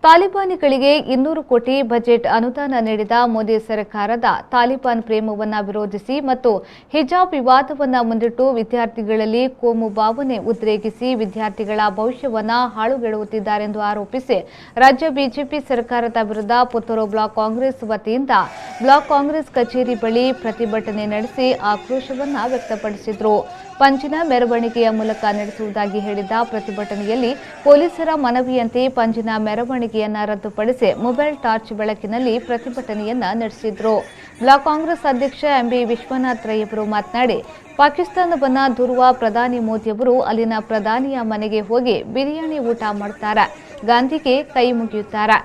ತಾಲಿಬಾನಿಗಳಿಗೆ 200 ಕೋಟಿ ಬಜೆಟ್ ಅನುದಾನ ನೀಡಿದ ಮೋದಿ ಸರ್ಕಾರದ ತಾಲಿಬಾನ್ ಪ್ರೇಮವನ್ನು ವಿರೋಧಿಸಿ ಮತ್ತು ಹಿಜಾಬ್ ವಿವಾದವನ್ನು ಮುಂದಿಟ್ಟು ವಿದ್ಯಾರ್ಥಿಗಳಲ್ಲಿ ಕೋಮು ಭಾವನೆ ಉದ್ರೇಕಿಸಿ ವಿದ್ಯಾರ್ಥಿಗಳ ಭವಿಷ್ಯವನ್ನು ಹಾಳುಗೆಡುತ್ತಿದ್ದಾರೆಂದು ಆರೋಪಿಸಿ ರಾಜ್ಯ ಬಿಜೆಪಿ ಸರ್ಕಾರದ ವಿರುದ್ಧ ಪುತ್ತೂರು ಬ್ಲಾಕ್ ಕಾಂಗ್ರೆಸ್ ವತಿಯಿಂದ ಬ್ಲಾಕ್ ಕಾಂಗ್ರೆಸ್ ಕಚೇರಿ ಬಳಿ ಪ್ರತಿಭಟನೆ ನಡೆಸಿ ಆಕ್ರೋಶವನ್ನು ವ್ಯಕ್ತಪಡಿಸಿದರು. ಪಂಜಿನ ಮೆರವಣಿಗೆಯ ಮೂಲಕ ನಡೆಸುವುದಾಗಿ ಹೇಳಿದ ಪ್ರತಿಭಟನೆಯಲ್ಲಿ ಪೊಲೀಸರ ಮನವಿಯಂತೆ ಪಂಜಿನ ಮೆರವಣಿಗೆಯನ್ನು ರದ್ದುಪಡಿಸಿ ಮೊಬೈಲ್ ಟಾರ್ಚ್ ಬೆಳಕಿನಲ್ಲಿ ಪ್ರತಿಭಟನೆಯನ್ನ ನಡೆಸಿದರು. ಬ್ಲಾಕ್ ಕಾಂಗ್ರೆಸ್ ಅಧ್ಯಕ್ಷ ಎಂಬಿ ವಿಶ್ವನಾಥ್ ರೈ ಅವರು ಮಾತನಾಡಿ, ಪಾಕಿಸ್ತಾನವನ್ನ ದೂರುವ ಪ್ರಧಾನಿ ಮೋದಿಯವರು ಅಲ್ಲಿನ ಪ್ರಧಾನಿಯ ಮನೆಗೆ ಹೋಗಿ ಬಿರಿಯಾನಿ ಊಟ ಮಾಡುತ್ತಾರೆ, ಗಾಂಧಿಗೆ ಕೈ ಮುಗಿಯುತ್ತಾರೆ,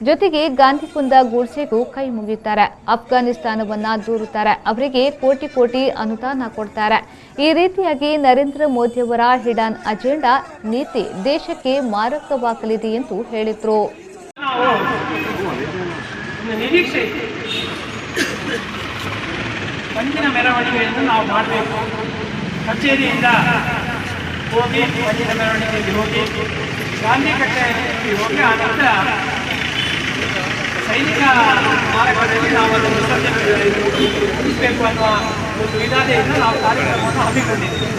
ಜೊತೆಗೆ ಗಾಂಧಿ ಕೊಂದ ಗೂಡ್ಸೆಗೂ ಕೈ ಮುಗಿಯುತ್ತಾರೆ, ಅಫ್ಘಾನಿಸ್ತಾನವನ್ನ ದೂರುತ್ತಾರೆ, ಅವರಿಗೆ ಕೋಟಿ ಕೋಟಿ ಅನುದಾನ ಕೊಡ್ತಾರೆ. ಈ ರೀತಿಯಾಗಿ ನರೇಂದ್ರ ಮೋದಿಯವರ ಹಿಡನ್ ಅಜೆಂಡಾ ನೀತಿ ದೇಶಕ್ಕೆ ಮಾರಕವಾಗಲಿದೆ ಎಂದು ಹೇಳಿದರು. ಪಂಜಿನ ಮೆರವಣಿಗೆಯನ್ನು ನಾವು ಮಾಡಬೇಕು. ಕಚೇರಿಯಿಂದ ಹೋಗಿ ಪಂಜಿನ ಮೆರವಣಿಗೆಗೆ ಹೋಗಿ ಗಾಂಧಿ ಕಟ್ಟೆಯಲ್ಲಿ ಹೋಗಿ ಆ ನಂತರ ಸೈನಿಕ ಮಾರ್ಗದಲ್ಲಿ ನಾವು ಅದನ್ನು ವಿಸರ್ಜಿಸಬೇಕು ಅನ್ನುವ ಒಂದು ಇರಾದೆಯಿಂದ ನಾವು ಕಾರ್ಯಕ್ರಮವನ್ನು ಹಮ್ಮಿಕೊಂಡಿದ್ದೇವೆ.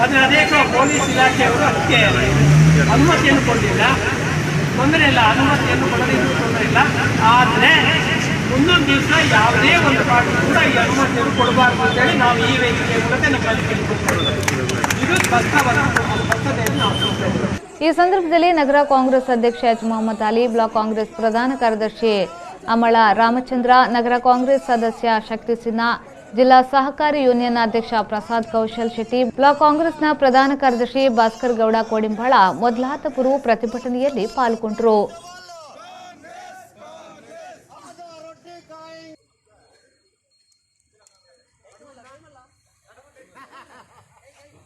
ಆದರೆ ಅನೇಕ ಪೊಲೀಸ್ ಇಲಾಖೆಯವರು ಅದಕ್ಕೆ ಅನುಮತಿಯನ್ನು ಕೊಡಲಿಲ್ಲ. ತೊಂದರೆ ಇಲ್ಲ, ಅನುಮತಿಯನ್ನು ಕೊಡಲಿದ್ದು ತೊಂದರೆ ಇಲ್ಲ. ಆದರೆ ಮುಂದೊಂದು ದಿವಸ ಯಾವುದೇ ಒಂದು ಪಾರ್ಟಿ ಕೂಡ ಈ ಅನುಮತಿಯನ್ನು ಕೊಡಬಾರ್ದು ಅಂತೇಳಿ ನಾವು ಈ ವೇದಿಕೆ ಮೂಲಕ ನಮ್ಮಲ್ಲಿ ಕೇಳಿಕೊಳ್ತೇವೆ. ಇದು ಸ್ಪಷ್ಟತೆಯನ್ನು ನಾವು ಕೊಡ್ತೇವೆ. ಈ ಸಂದರ್ಭದಲ್ಲಿ ನಗರ ಕಾಂಗ್ರೆಸ್ ಅಧ್ಯಕ್ಷ ಎಚ್ ಮೊಹಮ್ಮದ್ ಅಲಿ, ಬ್ಲಾಕ್ ಕಾಂಗ್ರೆಸ್ ಪ್ರಧಾನ ಕಾರ್ಯದರ್ಶಿ ಅಮಳ ರಾಮಚಂದ್ರ, ನಗರ ಕಾಂಗ್ರೆಸ್ ಸದಸ್ಯ ಶಕ್ತಿ ಸಿನ್ಹಾ, ಜಿಲ್ಲಾ ಸಹಕಾರಿ ಯೂನಿಯನ್ ಅಧ್ಯಕ್ಷ ಪ್ರಸಾದ್ ಕೌಶಲ್ ಶೆಟ್ಟಿ, ಬ್ಲಾಕ್ ಕಾಂಗ್ರೆಸ್ನ ಪ್ರಧಾನ ಕಾರ್ಯದರ್ಶಿ ಭಾಸ್ಕರ್ ಗೌಡ ಕೋಡಿಂಬಾಳ ಮೊದಲಾದವರು ಪ್ರತಿಭಟನೆಯಲ್ಲಿ ಪಾಲ್ಗೊಂಡರು.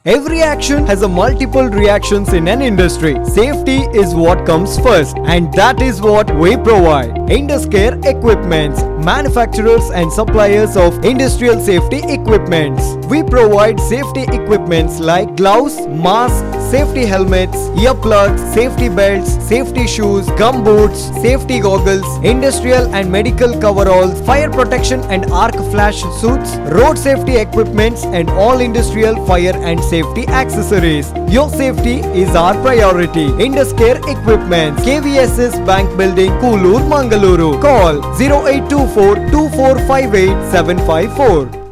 Every action has a multiple reactions in an industry. Safety is what comes first, and that is what we provide. Induscare Equipments, manufacturers and suppliers of industrial safety equipments. We provide safety equipments like gloves, masks, safety helmets, earplugs, safety belts, safety shoes, gum boots, safety goggles, industrial and medical coveralls, fire protection and arc flash suits, road safety equipments, and all industrial fire and safety accessories. Your safety is our priority. Induscare Equipments, KVSS Bank Building, Koolur, Mangaluru. Call 0824 2458 754.